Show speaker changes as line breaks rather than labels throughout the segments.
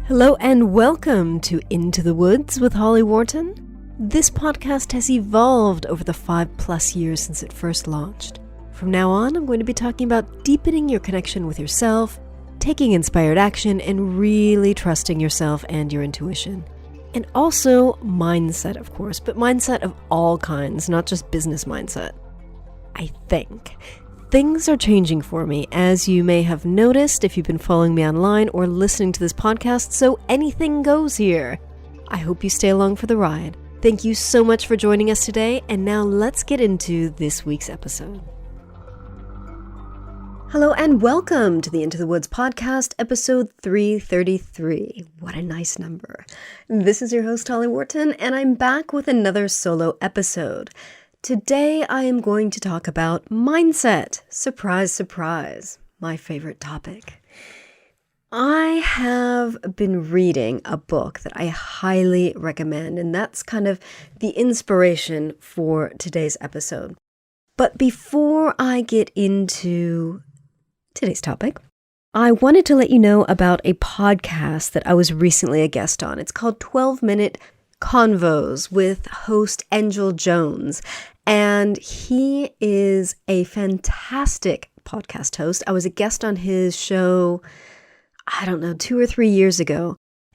Hello and welcome to Into the Woods with Holly Worton. This podcast has evolved over the 5+ years since it first launched. From now on, I'm going to be talking about deepening your connection with yourself, taking inspired action, and really trusting yourself and your intuition. And also mindset, of course, but mindset of all kinds, not just business mindset. I think. Things are changing for me, as you may have noticed if you've been following me online or listening to this podcast, so anything goes here. I hope you stay along for the ride. Thank you so much for joining us today, and now let's get into this week's episode. Hello and welcome to the Into the Woods podcast, episode 333. What a nice number. This is your host, Holly Worton, and I'm back with another solo episode. Today, I am going to talk about mindset. Surprise, surprise, my favorite topic. I have been reading a book that I highly recommend, and that's kind of the inspiration for today's episode. But before I get into today's topic, I wanted to let you know about a podcast that I was recently a guest on. It's called 12-Minute Convos with host Angel Jones, and he is a fantastic podcast host. I was a guest on his show, 2 or 3 years ago,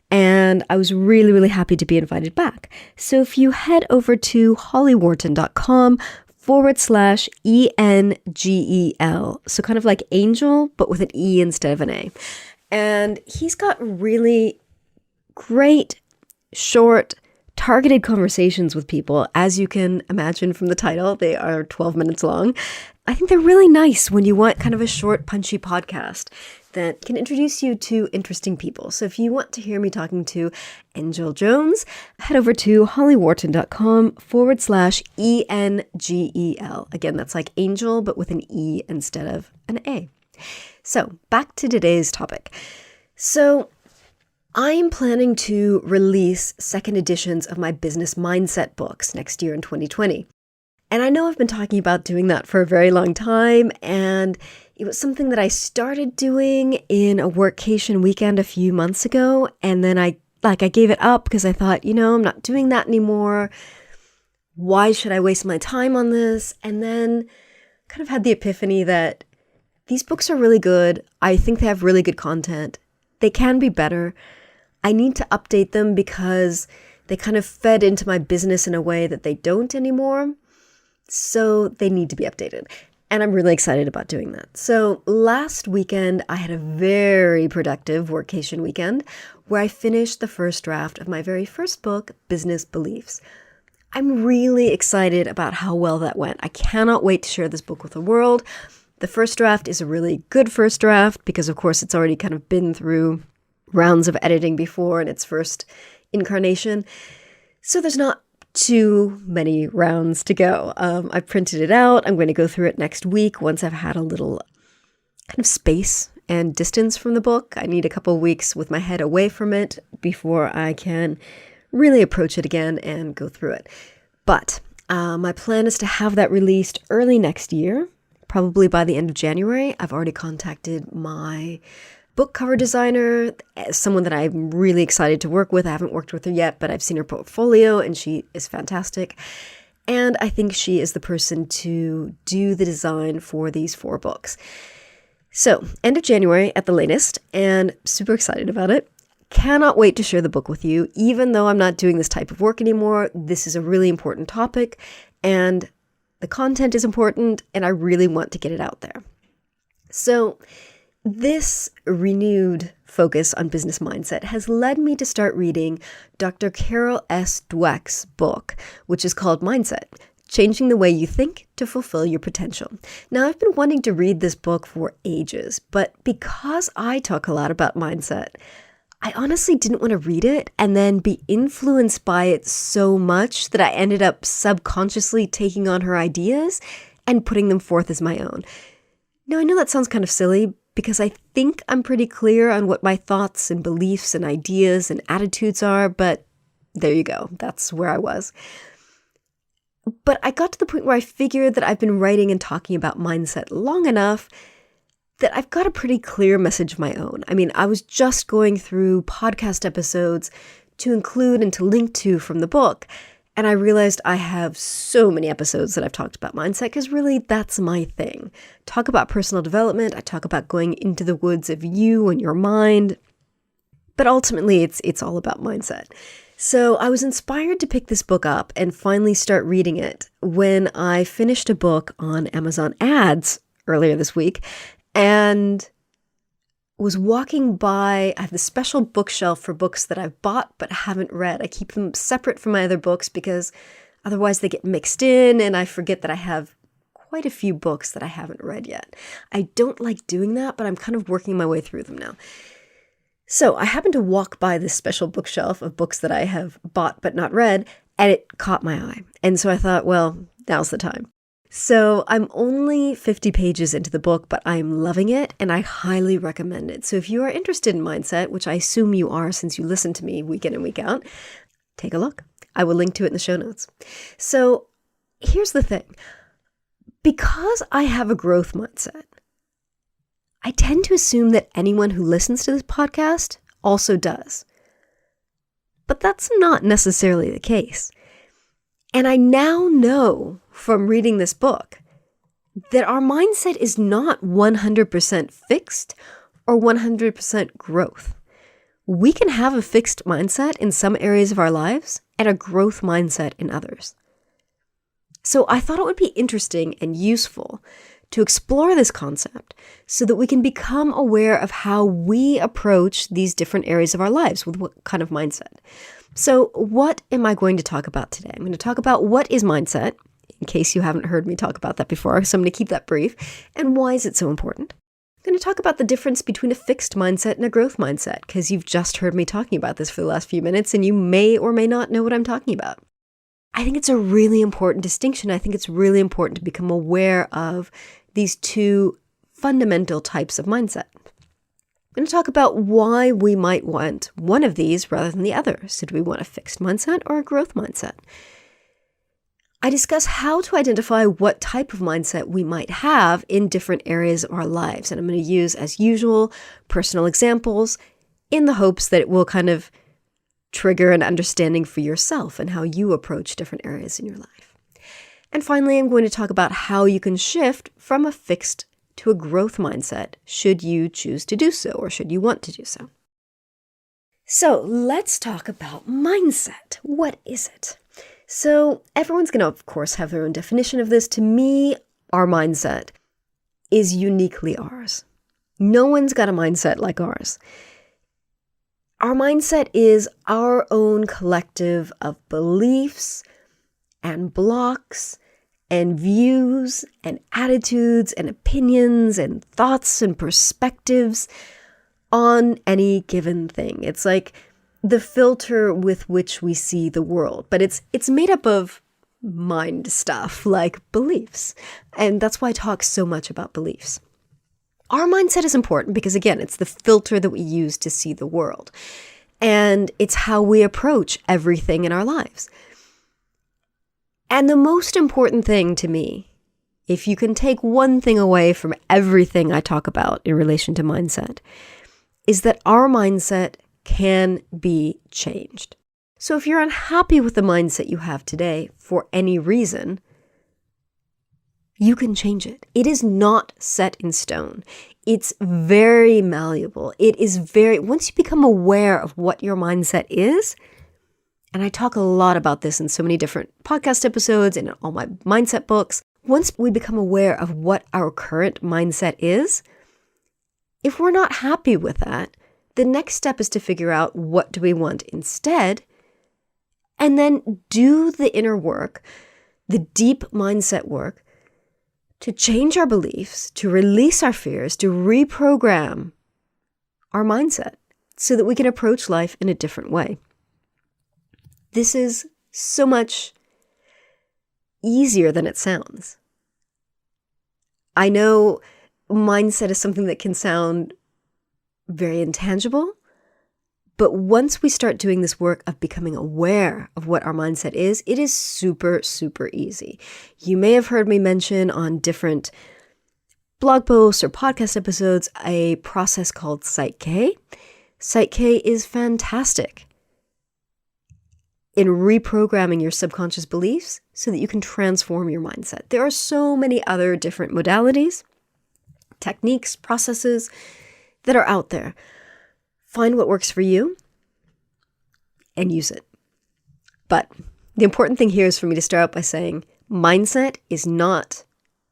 and I was really, really happy to be invited back. So if you head over to hollywworton.com/ENGEL, so kind of like angel, but with an E instead of an A. And he's got really great, short, targeted conversations with people. As you can imagine from the title, they are 12 minutes long. I think they're really nice when you want kind of a short, punchy podcast that can introduce you to interesting people. So if you want to hear me talking to Angel Jones, head over to hollywworton.com/ENGEL. Again, that's like angel, but with an E instead of an A. So back to today's topic. So I am planning to release second editions of my business mindset books next year in 2020. And I know I've been talking about doing that for a very long time, and it was something that I started doing in a workcation weekend a few months ago, and then I gave it up because I thought, I'm not doing that anymore. Why should I waste my time on this? And then kind of had the epiphany that these books are really good. I think they have really good content. They can be better. I need to update them because they kind of fed into my business in a way that they don't anymore. So they need to be updated. And I'm really excited about doing that. So last weekend, I had a very productive workation weekend where I finished the first draft of my very first book, Business Beliefs. I'm really excited about how well that went. I cannot wait to share this book with the world. The first draft is a really good first draft because, of course, it's already kind of been through rounds of editing before in its first incarnation. So there's not too many rounds to go. I printed it out. I'm going to go through it next week once I've had a little kind of space and distance from the book. I need a couple of weeks with my head away from it before I can really approach it again and go through it. But my plan is to have that released early next year, probably by the end of January. I've already contacted my book cover designer, someone that I'm really excited to work with. I haven't worked with her yet, but I've seen her portfolio and she is fantastic. And I think she is the person to do the design for these 4 books. So, end of January at the latest, and super excited about it. Cannot wait to share the book with you. Even though I'm not doing this type of work anymore, this is a really important topic, and the content is important, and I really want to get it out there. So, this renewed focus on business mindset has led me to start reading Dr. Carol S. Dweck's book, which is called Mindset: Changing the Way You Think to Fulfill Your Potential. Now, I've been wanting to read this book for ages, but because I talk a lot about mindset, I honestly didn't want to read it and then be influenced by it so much that I ended up subconsciously taking on her ideas and putting them forth as my own. Now, I know that sounds kind of silly, because I think I'm pretty clear on what my thoughts and beliefs and ideas and attitudes are, but there you go. That's where I was. But I got to the point where I figured that I've been writing and talking about mindset long enough that I've got a pretty clear message of my own. I mean, I was just going through podcast episodes to include and to link to from the book, and I realized I have so many episodes that I've talked about mindset because really that's my thing. Talk about personal development. I talk about going into the woods of you and your mind, but ultimately it's all about mindset. So I was inspired to pick this book up and finally start reading it when I finished a book on Amazon ads earlier this week and was walking by. I have this special bookshelf for books that I've bought but haven't read. I keep them separate from my other books because otherwise they get mixed in and I forget that I have quite a few books that I haven't read yet. I don't like doing that, but I'm kind of working my way through them now. So I happened to walk by this special bookshelf of books that I have bought but not read, and it caught my eye. And so I thought, well, now's the time. So I'm only 50 pages into the book, but I'm loving it and I highly recommend it. So if you are interested in mindset, which I assume you are since you listen to me week in and week out, take a look. I will link to it in the show notes. So here's the thing. Because I have a growth mindset, I tend to assume that anyone who listens to this podcast also does. But that's not necessarily the case. And I now know from reading this book that our mindset is not 100% fixed or 100% growth. We can have a fixed mindset in some areas of our lives and a growth mindset in others. So I thought it would be interesting and useful to explore this concept so that we can become aware of how we approach these different areas of our lives with what kind of mindset. So what am I going to talk about today? I'm going to talk about what is mindset, in case you haven't heard me talk about that before, so I'm going to keep that brief, and why is it so important? I'm going to talk about the difference between a fixed mindset and a growth mindset, because you've just heard me talking about this for the last few minutes, and you may or may not know what I'm talking about. I think it's a really important distinction. I think it's really important to become aware of these two fundamental types of mindset. I'm going to talk about why we might want one of these rather than the other. So do we want a fixed mindset or a growth mindset? I discuss how to identify what type of mindset we might have in different areas of our lives. And I'm going to use, as usual, personal examples in the hopes that it will kind of trigger an understanding for yourself and how you approach different areas in your life. And finally, I'm going to talk about how you can shift from a fixed to a growth mindset should you choose to do so or should you want to do so. So let's talk about mindset. What is it? So everyone's going to, of course, have their own definition of this. To me, our mindset is uniquely ours. No one's got a mindset like ours. Our mindset is our own collective of beliefs and blocks and views and attitudes and opinions and thoughts and perspectives on any given thing. It's like the filter with which we see the world, but it's made up of mind stuff like beliefs. And that's why I talk so much about beliefs. Our mindset is important because, again, it's the filter that we use to see the world. And it's how we approach everything in our lives. And the most important thing to me, if you can take one thing away from everything I talk about in relation to mindset, is that our mindset can be changed. So if you're unhappy with the mindset you have today for any reason, you can change it. It is not set in stone. It's very malleable. Once you become aware of what your mindset is, and I talk a lot about this in so many different podcast episodes and in all my mindset books, once we become aware of what our current mindset is, if we're not happy with that, the next step is to figure out what do we want instead, and then do the inner work, the deep mindset work, to change our beliefs, to release our fears, to reprogram our mindset so that we can approach life in a different way. This is so much easier than it sounds. I know mindset is something that can sound very intangible, but once we start doing this work of becoming aware of what our mindset is, it is super, super easy. You may have heard me mention on different blog posts or podcast episodes a process called Psych K. Psych K is fantastic in reprogramming your subconscious beliefs so that you can transform your mindset. There are so many other different modalities, techniques, processes that are out there. Find what works for you and use it. But the important thing here is for me to start out by saying mindset is not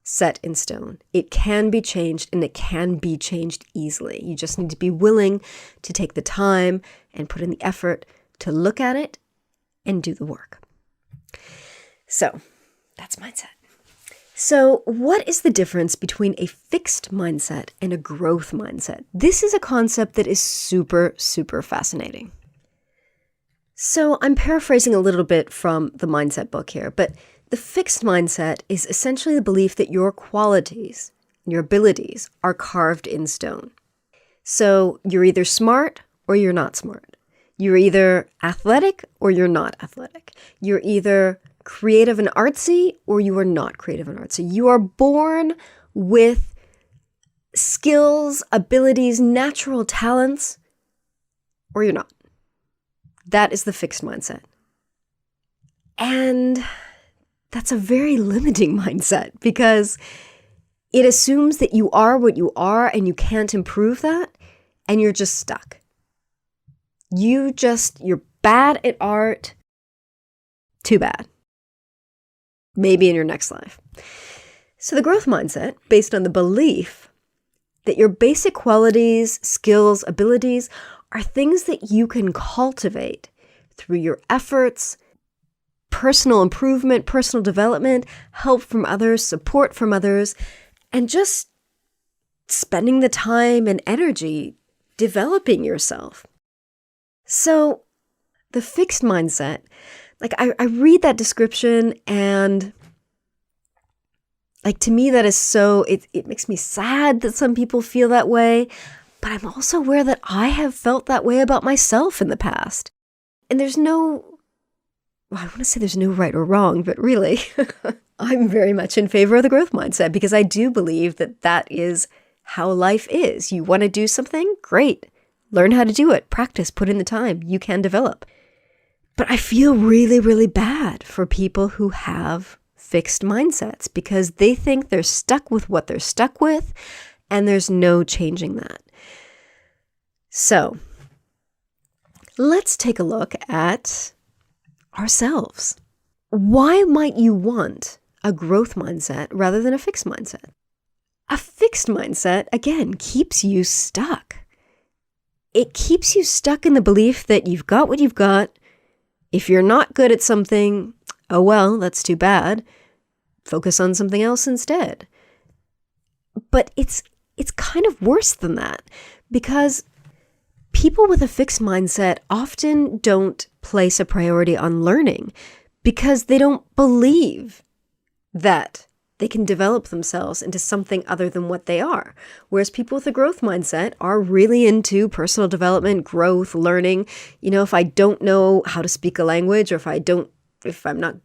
set in stone. It can be changed, and it can be changed easily. You just need to be willing to take the time and put in the effort to look at it and do the work. So that's mindset. So what is the difference between a fixed mindset and a growth mindset? This is a concept that is super, super fascinating. So I'm paraphrasing a little bit from the mindset book here, but the fixed mindset is essentially the belief that your qualities, your abilities are carved in stone. So you're either smart or you're not smart. You're either athletic or you're not athletic. You're either creative and artsy or you are not creative and artsy. You are born with skills, abilities, natural talents, or you're not. That is the fixed mindset. And that's a very limiting mindset because it assumes that you are what you are and you can't improve that, and you're just stuck. You're bad at art. Too bad. Maybe in your next life. So the growth mindset, based on the belief that your basic qualities, skills, abilities are things that you can cultivate through your efforts, personal improvement, personal development, help from others, support from others, and just spending the time and energy developing yourself. So the fixed mindset, like I read that description and like to me that is so, it makes me sad that some people feel that way, but I'm also aware that I have felt that way about myself in the past. And there's no, well, I want to say there's no right or wrong, but really I'm very much in favor of the growth mindset because I do believe that that is how life is. You want to do something? Great. Learn how to do it. Practice. Put in the time. You can develop. But I feel really, really bad for people who have fixed mindsets because they think they're stuck with what they're stuck with and there's no changing that. So let's take a look at ourselves. Why might you want a growth mindset rather than a fixed mindset? A fixed mindset, again, keeps you stuck. It keeps you stuck in the belief that you've got what you've got. If you're not good at something, oh well, that's too bad. Focus on something else instead. But it's kind of worse than that because people with a fixed mindset often don't place a priority on learning because they don't believe that they can develop themselves into something other than what they are. Whereas people with a growth mindset are really into personal development, growth, learning. You know, if I don't know how to speak a language or if I'm not,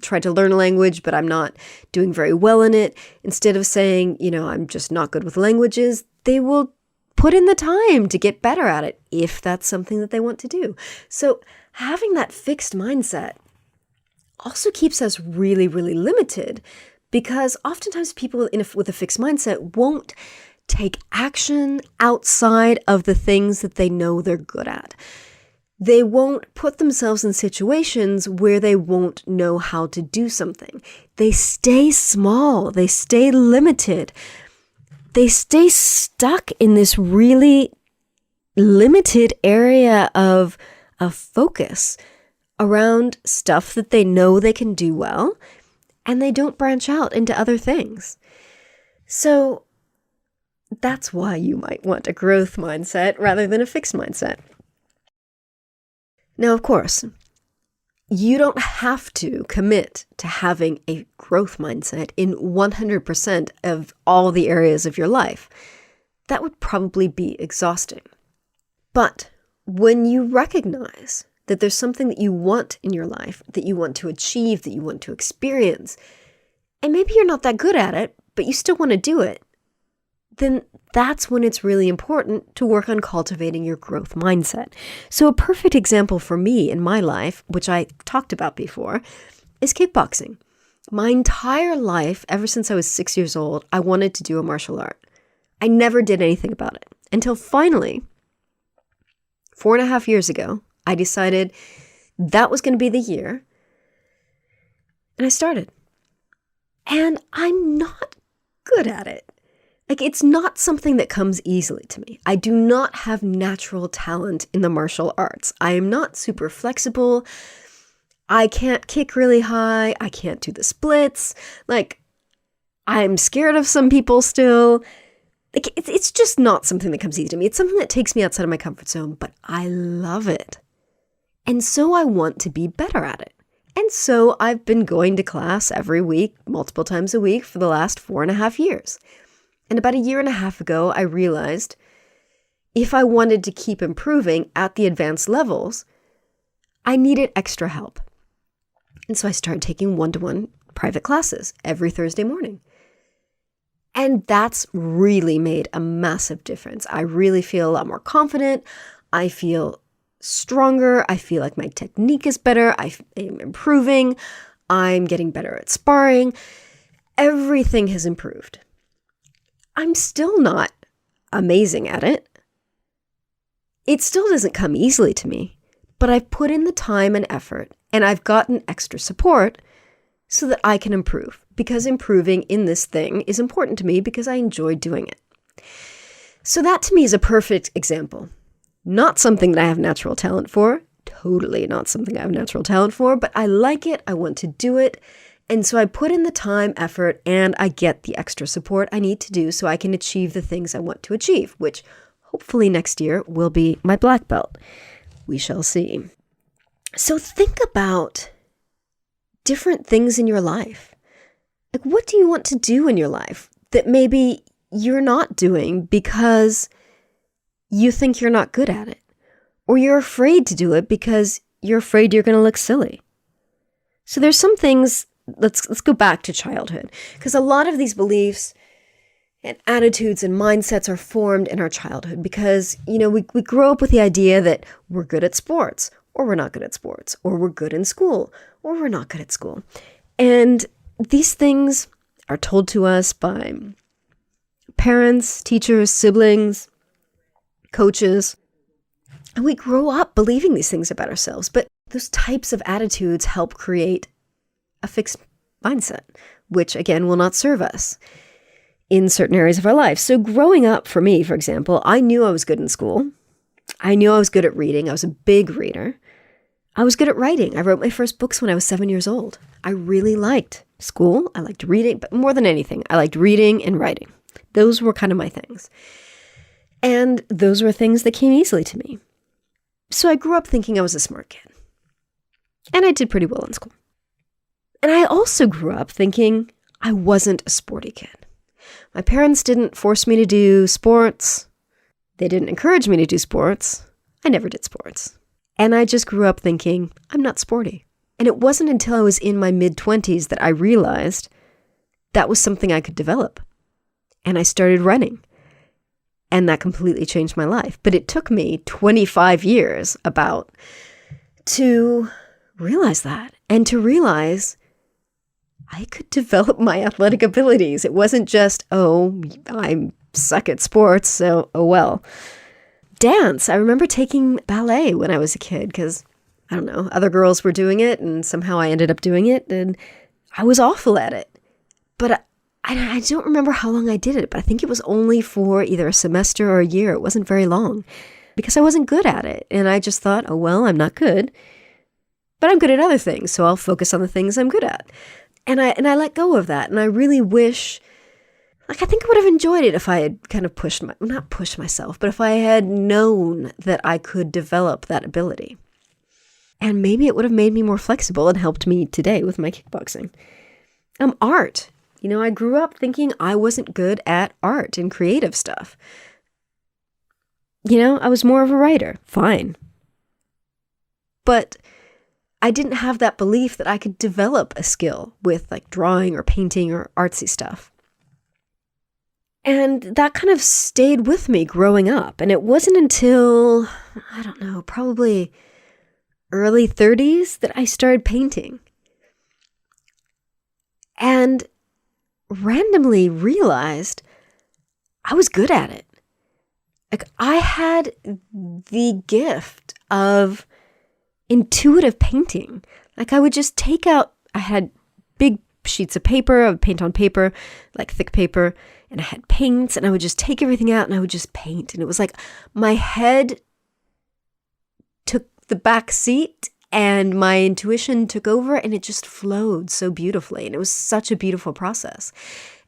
try to learn a language, but I'm not doing very well in it, instead of saying, I'm just not good with languages, they will put in the time to get better at it if that's something that they want to do. So having that fixed mindset also keeps us really, really limited because oftentimes people with a fixed mindset won't take action outside of the things that they know they're good at. They won't put themselves in situations where they won't know how to do something. They stay small. They stay limited. They stay stuck in this really limited area of focus around stuff that they know they can do well, and they don't branch out into other things. So that's why you might want a growth mindset rather than a fixed mindset. Now, of course, you don't have to commit to having a growth mindset in 100% of all the areas of your life. That would probably be exhausting. But when you recognize that there's something that you want in your life, that you want to achieve, that you want to experience, and maybe you're not that good at it, but you still want to do it, then that's when it's really important to work on cultivating your growth mindset. So a perfect example for me in my life, which I talked about before, is kickboxing. My entire life, ever since I was 6 years old, I wanted to do a martial art. I never did anything about it until finally, 4.5 years ago, I decided that was going to be the year, and I started. And I'm not good at it. Like, it's not something that comes easily to me. I do not have natural talent in the martial arts. I am not super flexible. I can't kick really high. I can't do the splits. Like, I'm scared of some people still. Like, it's just not something that comes easy to me. It's something that takes me outside of my comfort zone, but I love it. And so I want to be better at it. And so I've been going to class every week, multiple times a week for the last 4.5 years. And about 1.5 years ago, I realized if I wanted to keep improving at the advanced levels, I needed extra help. And so I started taking one-to-one private classes every Thursday morning. And that's really made a massive difference. I really feel a lot more confident. I feel stronger. I feel like my technique is better. I am improving. I'm getting better at sparring. Everything has improved. I'm still not amazing at it. It still doesn't come easily to me, but I've put in the time and effort, and I've gotten extra support so that I can improve, because improving in this thing is important to me because I enjoy doing it. So that to me is a perfect example. Not something that I have natural talent for, totally not something I have natural talent for, but I like it, I want to do it, and so I put in the time, effort, and I get the extra support I need to do so I can achieve the things I want to achieve, which hopefully next year will be my black belt. We shall see. So think about different things in your life. Like, what do you want to do in your life that maybe you're not doing because you think you're not good at it? Or you're afraid to do it because you're afraid you're going to look silly. So there's some things, let's go back to childhood, because a lot of these beliefs and attitudes and mindsets are formed in our childhood because, we grow up with the idea that we're good at sports, or we're not good at sports, or we're good in school, or we're not good at school. And these things are told to us by parents, teachers, siblings, coaches, and we grow up believing these things about ourselves. But those types of attitudes help create a fixed mindset, which again will not serve us in certain areas of our life. So growing up for me, for example, I knew I was good in school. I knew I was good at reading. I was a big reader. I was good at writing. I wrote my first books when I was 7 years old. I really liked school. I liked reading, but more than anything, I liked reading and writing. Those were kind of my things. And those were things that came easily to me. So I grew up thinking I was a smart kid. And I did pretty well in school. And I also grew up thinking I wasn't a sporty kid. My parents didn't force me to do sports. They didn't encourage me to do sports. I never did sports. And I just grew up thinking I'm not sporty. And it wasn't until I was in my mid-20s that I realized that was something I could develop. And I started running. And that completely changed my life. But it took me 25 years about to realize that and to realize I could develop my athletic abilities. It wasn't just, I suck at sports, so oh well. Dance. I remember taking ballet when I was a kid because, I don't know, other girls were doing it and somehow I ended up doing it and I was awful at it. But I don't remember how long I did it, but I think it was only for either a semester or a year. It wasn't very long because I wasn't good at it. And I just thought, oh, well, I'm not good, but I'm good at other things. So I'll focus on the things I'm good at. And I let go of that. And I really wish, I think I would have enjoyed it if I had kind of not pushed myself, but if I had known that I could develop that ability. And maybe it would have made me more flexible and helped me today with my kickboxing. Art. I grew up thinking I wasn't good at art and creative stuff. I was more of a writer. Fine. But I didn't have that belief that I could develop a skill with like drawing or painting or artsy stuff. And that kind of stayed with me growing up. And it wasn't until, I don't know, probably early 30s that I started painting. And randomly realized I was good at it. Like, I had the gift of intuitive painting. Like, I would just I had big sheets of paper, I would paint on paper, like thick paper, and I had paints, and I would just take everything out and I would just paint. And it was like my head took the back seat and my intuition took over, and it just flowed so beautifully. And it was such a beautiful process.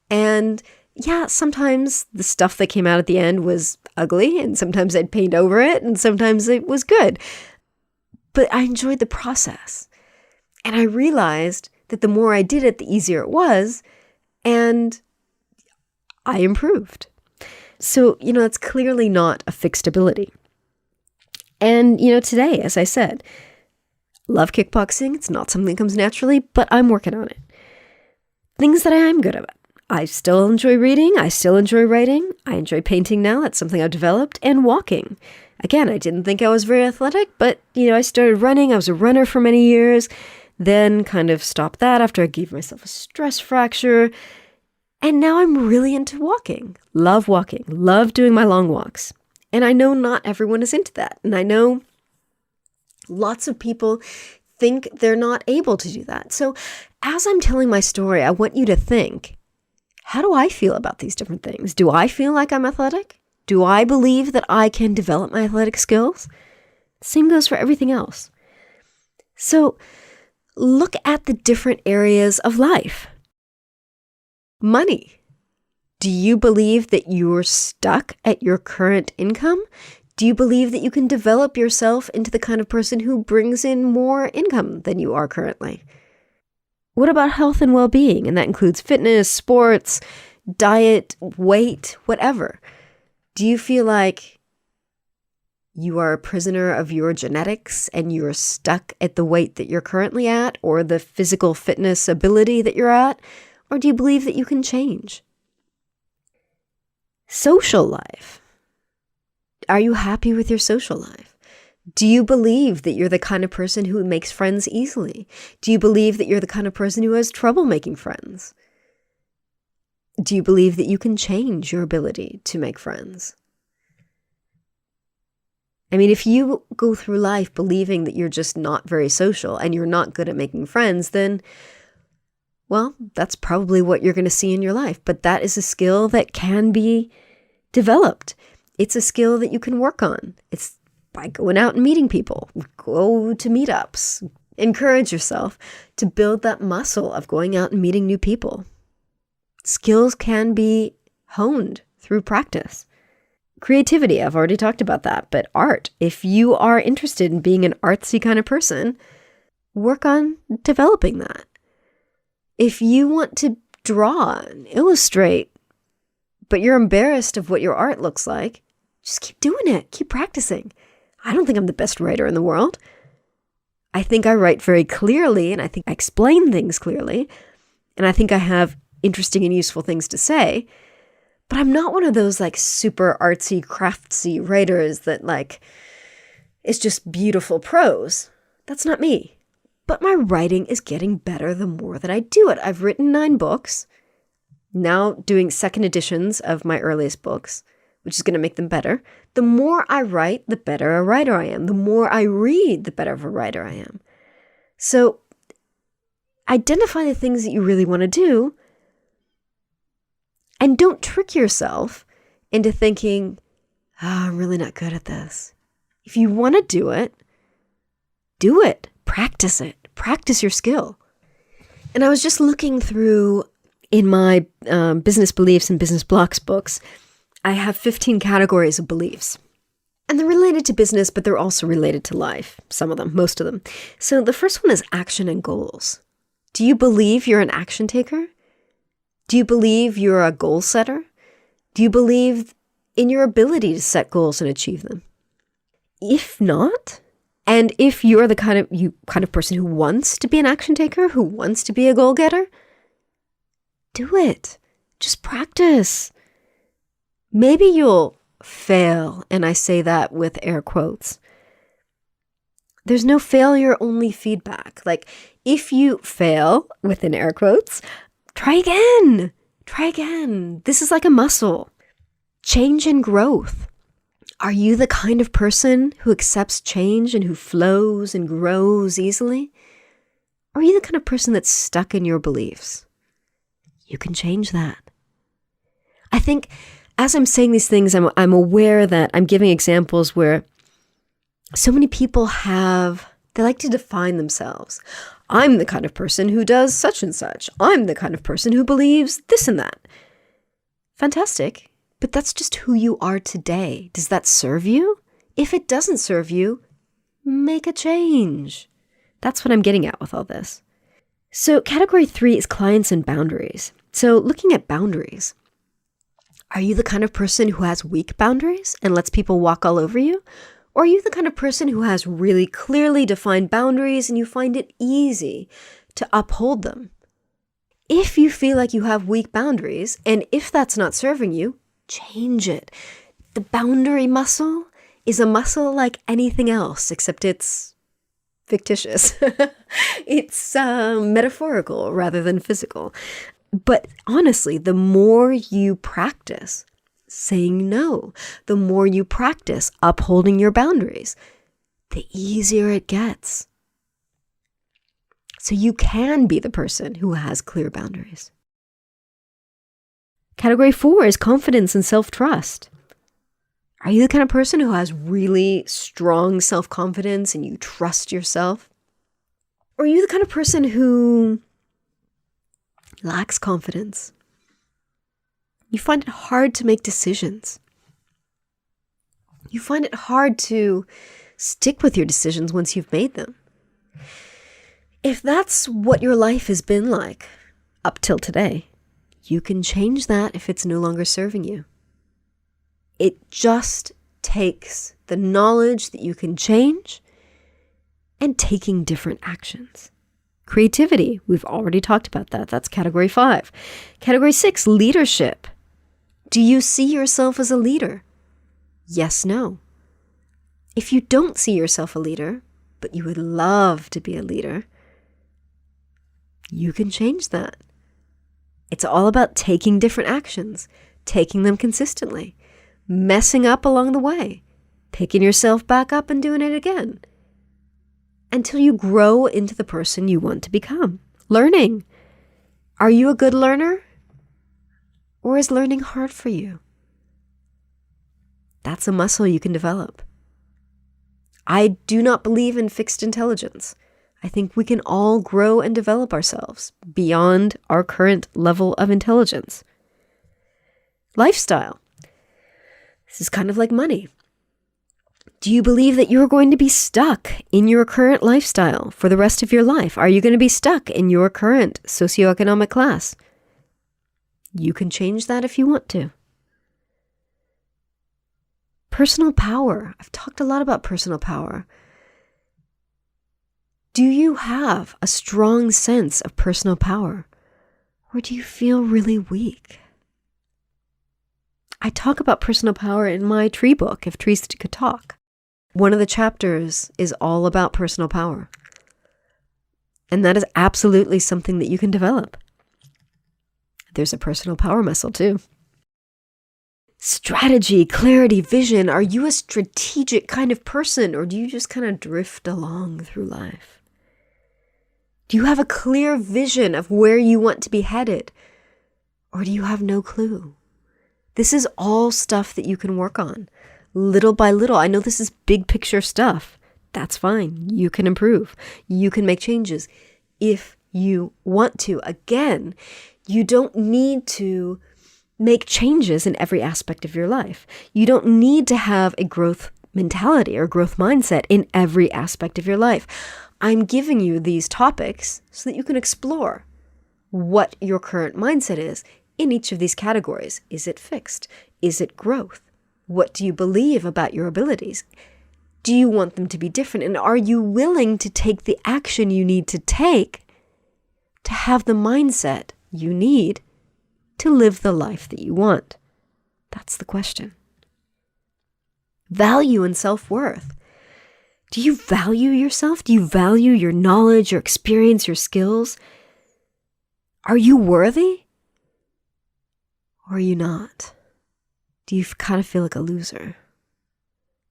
And yeah, sometimes the stuff that came out at the end was ugly, and sometimes I'd paint over it, and sometimes it was good. But I enjoyed the process. And I realized that the more I did it, the easier it was, and I improved. So, it's clearly not a fixed ability. And, today, as I said, love kickboxing. It's not something that comes naturally, but I'm working on it. Things that I am good at. I still enjoy reading. I still enjoy writing. I enjoy painting now. That's something I've developed. And walking. Again, I didn't think I was very athletic, but, I started running. I was a runner for many years, then kind of stopped that after I gave myself a stress fracture. And now I'm really into walking. Love walking. Love doing my long walks. And I know not everyone is into that. And I know lots of people think they're not able to do that. So as I'm telling my story, I want you to think, how do I feel about these different things? Do I feel like I'm athletic? Do I believe that I can develop my athletic skills? Same goes for everything else. So look at the different areas of life. Money. Do you believe that you're stuck at your current income? Do you believe that you can develop yourself into the kind of person who brings in more income than you are currently? What about health and well-being? And that includes fitness, sports, diet, weight, whatever. Do you feel like you are a prisoner of your genetics and you're stuck at the weight that you're currently at, or the physical fitness ability that you're at? Or do you believe that you can change? Social life. Are you happy with your social life? Do you believe that you're the kind of person who makes friends easily? Do you believe that you're the kind of person who has trouble making friends? Do you believe that you can change your ability to make friends? I mean, if you go through life believing that you're just not very social and you're not good at making friends, then, well, that's probably what you're going to see in your life. But that is a skill that can be developed. It's a skill that you can work on. It's by going out and meeting people, go to meetups, encourage yourself to build that muscle of going out and meeting new people. Skills can be honed through practice. Creativity, I've already talked about that, but art, if you are interested in being an artsy kind of person, work on developing that. If you want to draw and illustrate, but you're embarrassed of what your art looks like, just keep doing it, keep practicing. I don't think I'm the best writer in the world. I think I write very clearly, and I think I explain things clearly, and I think I have interesting and useful things to say, but I'm not one of those like super artsy, craftsy writers that like, it's just beautiful prose. That's not me. But my writing is getting better the more that I do it. I've written 9 books, now doing second editions of my earliest books, which is going to make them better. The more I write, the better a writer I am. The more I read, the better of a writer I am. So identify the things that you really want to do, and don't trick yourself into thinking, I'm really not good at this. If you want to do it, do it. Practice it. Practice your skill. And I was just looking through in my business beliefs and business blocks books, I have 15 categories of beliefs. And they're related to business, but they're also related to life. Some of them, most of them. So the first one is action and goals. Do you believe you're an action taker? Do you believe you're a goal setter? Do you believe in your ability to set goals and achieve them? If not, and if you're the kind of person who wants to be an action taker, who wants to be a goal getter, do it. Just practice. Maybe you'll fail, and I say that with air quotes. There's no failure, only feedback. Like, if you fail, within air quotes, try again. Try again. This is like a muscle. Change and growth. Are you the kind of person who accepts change and who flows and grows easily? Or are you the kind of person that's stuck in your beliefs? You can change that. I think as I'm saying these things, I'm aware that I'm giving examples where so many people they like to define themselves. I'm the kind of person who does such and such. I'm the kind of person who believes this and that. Fantastic. But that's just who you are today. Does that serve you? If it doesn't serve you, make a change. That's what I'm getting at with all this. So category 3 is clients and boundaries. So looking at boundaries, are you the kind of person who has weak boundaries and lets people walk all over you? Or are you the kind of person who has really clearly defined boundaries and you find it easy to uphold them? If you feel like you have weak boundaries, and if that's not serving you, change it. The boundary muscle is a muscle like anything else, except it's fictitious. It's metaphorical rather than physical. But honestly, the more you practice saying no, the more you practice upholding your boundaries, the easier it gets. So you can be the person who has clear boundaries. Category 4 is confidence and self-trust. Are you the kind of person who has really strong self-confidence and you trust yourself? Or are you the kind of person who lacks confidence? You find it hard to make decisions. You find it hard to stick with your decisions once you've made them. If that's what your life has been like up till today, you can change that if it's no longer serving you. It just takes the knowledge that you can change and taking different actions. Creativity, we've already talked about that. That's category 5. Category 6, leadership. Do you see yourself as a leader? Yes, no. If you don't see yourself a leader, but you would love to be a leader, you can change that. It's all about taking different actions, taking them consistently, messing up along the way, picking yourself back up and doing it again, until you grow into the person you want to become. Learning. Are you a good learner? Or is learning hard for you? That's a muscle you can develop. I do not believe in fixed intelligence. I think we can all grow and develop ourselves beyond our current level of intelligence. Lifestyle. This is kind of like money. Do you believe that you're going to be stuck in your current lifestyle for the rest of your life? Are you going to be stuck in your current socioeconomic class? You can change that if you want to. Personal power. I've talked a lot about personal power. Do you have a strong sense of personal power? Or do you feel really weak? I talk about personal power in my tree book, If Trees Could Talk. One of the chapters is all about personal power. And that is absolutely something that you can develop. There's a personal power muscle too. Strategy, clarity, vision. Are you a strategic kind of person, or do you just kind of drift along through life? Do you have a clear vision of where you want to be headed, or do you have no clue? This is all stuff that you can work on little by little. I know this is big picture stuff. That's fine. You can improve. You can make changes if you want to. Again, you don't need to make changes in every aspect of your life. You don't need to have a growth mentality or growth mindset in every aspect of your life. I'm giving you these topics so that you can explore what your current mindset is in each of these categories. Is it fixed? Is it growth? What do you believe about your abilities? Do you want them to be different? And are you willing to take the action you need to take to have the mindset you need to live the life that you want? That's the question. Value and self-worth. Do you value yourself? Do you value your knowledge, your experience, your skills? Are you worthy? Or are you not? Do you kind of feel like a loser?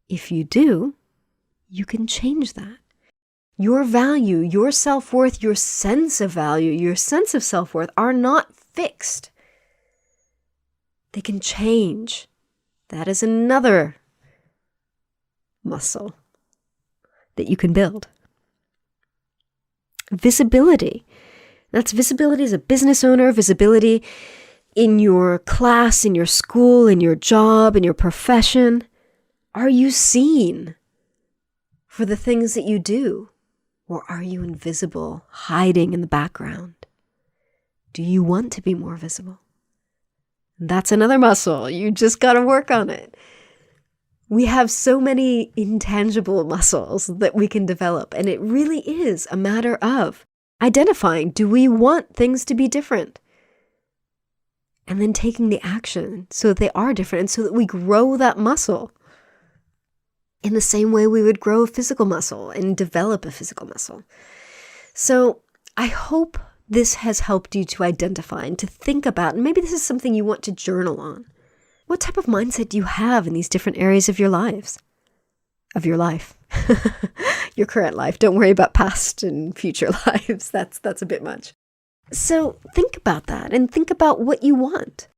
If you do, you can change that. Your value, your self-worth, your sense of value, your sense of self-worth are not fixed. They can change. That is another muscle that you can build. Visibility. That's visibility as a business owner, visibility in your class, in your school, in your job, in your profession. Are you seen for the things that you do? Or are you invisible, hiding in the background? Do you want to be more visible? That's another muscle. You just got to work on it. We have so many intangible muscles that we can develop, and it really is a matter of identifying, do we want things to be different? And then taking the action so that they are different and so that we grow that muscle in the same way we would grow a physical muscle and develop a physical muscle. So I hope this has helped you to identify and to think about, and maybe this is something you want to journal on. What type of mindset do you have in these different areas of your lives? Of your life. Your current life. Don't worry about past and future lives. That's a bit much. So think about that and think about what you want.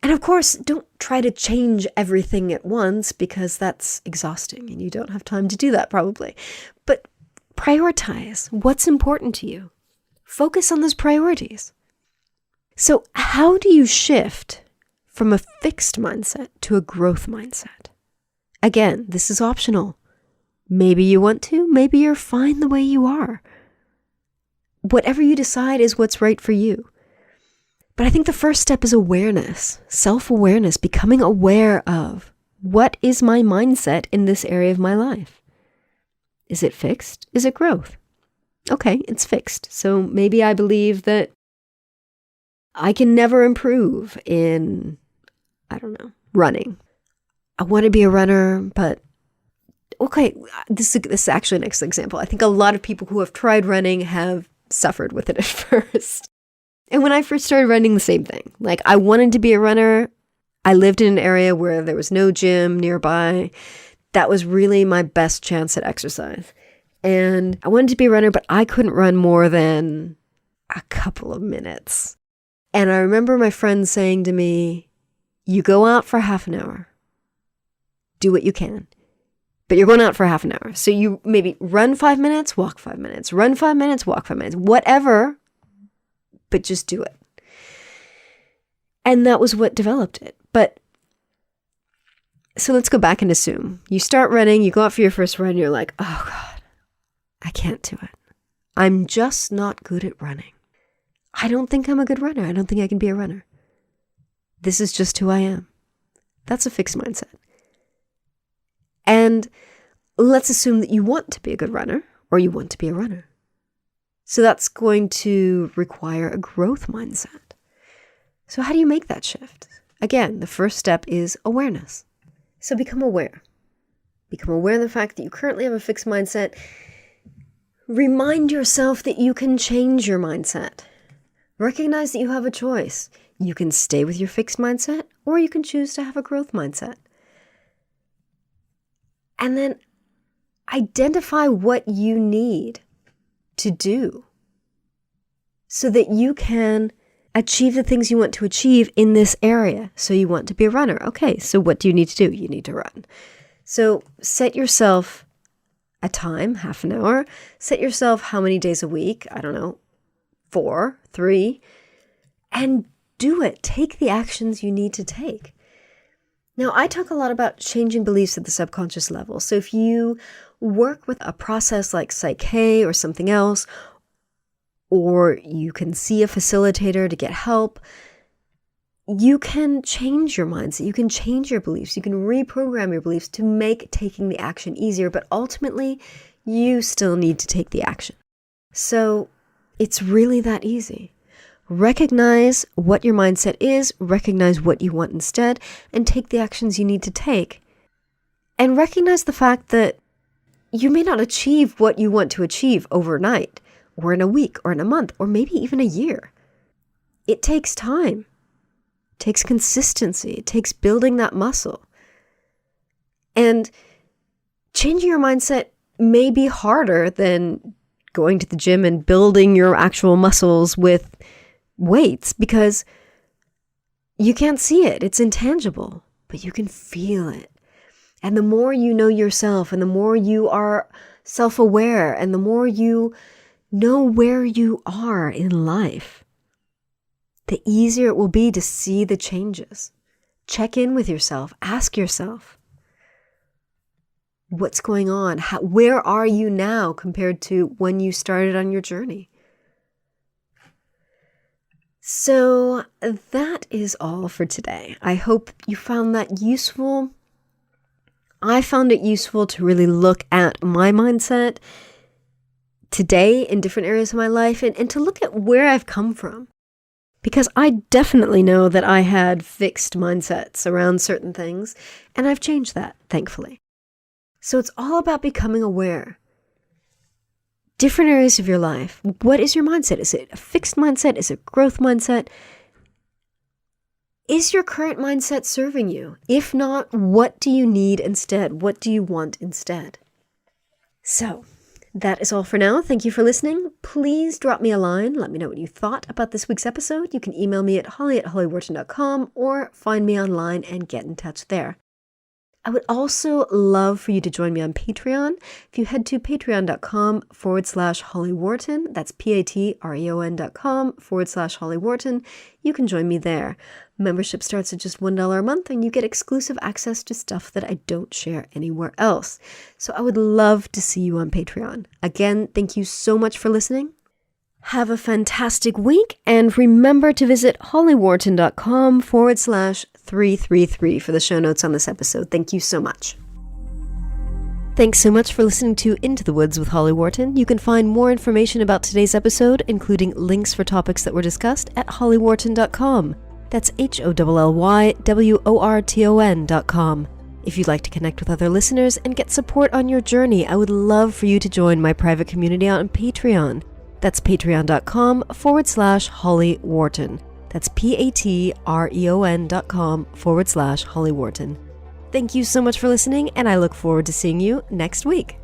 And of course, don't try to change everything at once because that's exhausting and you don't have time to do that probably. But prioritize what's important to you. Focus on those priorities. So how do you shift from a fixed mindset to a growth mindset? Again, this is optional. Maybe you want to, maybe you're fine the way you are. Whatever you decide is what's right for you. But I think the first step is awareness, self-awareness, becoming aware of what is my mindset in this area of my life. Is it fixed? Is it growth? Okay, it's fixed. So maybe I believe that I can never improve in, running. I want to be a runner, but okay, this is actually an excellent example. I think a lot of people who have tried running have suffered with it at first. And when I first started running, the same thing. Like, I wanted to be a runner. I lived in an area where there was no gym nearby. That was really my best chance at exercise. And I wanted to be a runner, but I couldn't run more than a couple of minutes. And I remember my friend saying to me, you go out for half an hour. Do what you can. But you're going out for half an hour. So you maybe run 5 minutes, walk 5 minutes, run 5 minutes, walk 5 minutes, whatever, but just do it. And that was what developed it. But so let's go back and assume you start running, you go out for your first run, you're like, oh God, I can't do it. I'm just not good at running. I don't think I'm a good runner. I don't think I can be a runner. This is just who I am. That's a fixed mindset. And let's assume that you want to be a good runner or you want to be a runner. So that's going to require a growth mindset. So how do you make that shift? Again, the first step is awareness. So become aware. Become aware of the fact that you currently have a fixed mindset. Remind yourself that you can change your mindset. Recognize that you have a choice. You can stay with your fixed mindset or you can choose to have a growth mindset. And then identify what you need to do so that you can achieve the things you want to achieve in this area. So you want to be a runner. Okay, so what do you need to do? You need to run. So set yourself a time, half an hour. Set yourself how many days a week? 4, 3. And do it. Take the actions you need to take. Now, I talk a lot about changing beliefs at the subconscious level. So if you work with a process like Psych-K or something else, or you can see a facilitator to get help, you can change your mindset. You can change your beliefs. You can reprogram your beliefs to make taking the action easier. But ultimately, you still need to take the action. So it's really that easy. Recognize what your mindset is, recognize what you want instead, and take the actions you need to take. And recognize the fact that you may not achieve what you want to achieve overnight, or in a week, or in a month, or maybe even a year. It takes time. It takes consistency. It takes building that muscle. And changing your mindset may be harder than going to the gym and building your actual muscles with weights, because you can't see it. It's intangible, but you can feel it. And the more you know yourself, and the more you are self-aware, and the more you know where you are in life, the easier it will be to see the changes. Check in with yourself. Ask yourself, what's going on? Where are you now compared to when you started on your journey? So that is all for today. I hope you found that useful. I found it useful to really look at my mindset today in different areas of my life and to look at where I've come from. Because I definitely know that I had fixed mindsets around certain things, and I've changed that, thankfully. So it's all about becoming aware. Different areas of your life. What is your mindset? Is it a fixed mindset? Is it a growth mindset? Is your current mindset serving you? If not, what do you need instead? What do you want instead? So, that is all for now. Thank you for listening. Please drop me a line. Let me know what you thought about this week's episode. You can email me at holly@hollyworton.com or find me online and get in touch there. I would also love for you to join me on Patreon. If you head to patreon.com/Holly Worton, that's patreon.com/Holly Worton, you can join me there. Membership starts at just $1 a month, and you get exclusive access to stuff that I don't share anywhere else. So I would love to see you on Patreon. Again, thank you so much for listening. Have a fantastic week, and remember to visit hollyworton.com/333 for the show notes on this episode. Thank you so much. Thanks so much for listening to Into the Woods with Holly Worton. You can find more information about today's episode, including links for topics that were discussed, at hollyworton.com. That's HOLLYWORTON.com. If you'd like to connect with other listeners and get support on your journey, I would love for you to join my private community on Patreon. That's patreon.com/Holly Worton. That's patreon.com/Holly Worton. Thank you so much for listening, and I look forward to seeing you next week.